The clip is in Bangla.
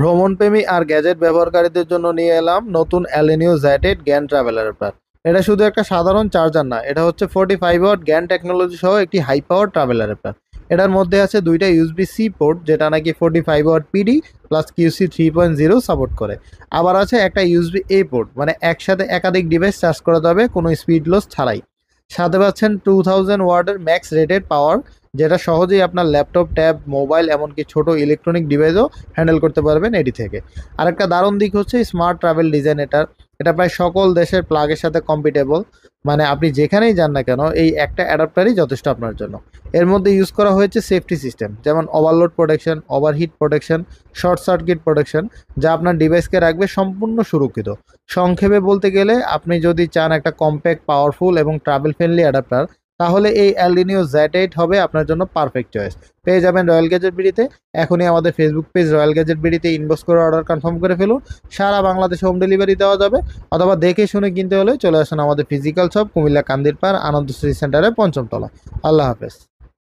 ভ্রমণপ্রেমী আর গ্যাজেট ব্যবহারকারীদের জন্য নিয়ে এলাম নতুন অ্যালিনিও জ্যাটেড গ্যান ট্রাভেলার প্যাড। এটা শুধু একটা সাধারণ চার্জার না, এটা হচ্ছে 45 ওয়াট গ্যান টেকনোলজি সহ একটি হাই পাওয়ার ট্রাভেলার প্যাড। এটার মধ্যে আছে দুইটা ইউএসবি সি পোর্ট, যেটা নাকি 45 watt PD plus QC 3.0 support করে। আবার আছে একটা ইউএসবি এ পোর্ট, মানে একসাথে একাধিক ডিভাইস চার্জ করা যাবে কোনো স্পিড লস ছাড়াই। সাথে পাচ্ছেন 2000 ওয়াটের ম্যাক্স রেটেড পাওয়ার, যেটা সহজেই আপনার ল্যাপটপ, ট্যাব, মোবাইল এমনকি ছোট ইলেকট্রনিক ডিভাইসও হ্যান্ডেল করতে পারবেন এটি থেকে। আরেকটা দারুণ দিক হচ্ছে স্মার্ট ট্রাভেল ডিজাইন এটার। এটা প্রায় সকল দেশের প্লাগের সাথে কম্পিটেবল, মানে আপনি যেখানেই যান না কেন এই একটা অ্যাডাপ্টারই যথেষ্ট আপনার জন্য। এর মধ্যে ইউজ করা হয়েছে সেফটি সিস্টেম, যেমন overload protection, overheat protection, short circuit protection, যা আপনার ডিভাইসকে রাখবে সম্পূর্ণ সুরক্ষিত। সংক্ষেপে বলতে গেলে, আপনি যদি চান একটা কম্প্যাক্ট, পাওয়ারফুল এবং ট্রাভেল ফ্রেন্ডলি অ্যাডাপ্টার, তাহলে এই অ্যালিনিও Z8 হবে আপনার জন্য পারফেক্ট চয়েস। পেয়ে যাবেন রয়্যাল গ্যাজেট বিডিতে। এখনই আমাদের ফেসবুক পেজ রয়্যাল গ্যাজেট বিডিতে ইনবক্স করে অর্ডার কনফার্ম করে ফেলুন। সারা বাংলাদেশে হোম ডেলিভারি দেওয়া যাবে, অথবা দেখে শুনে কিনতে হলে চলে আসুন আমাদের ফিজিক্যাল শপ কুমিল্লা কান্দিরপাড় আনন্দ সিটি সেন্টারের 5ম তলা। আল্লাহ হাফেজ।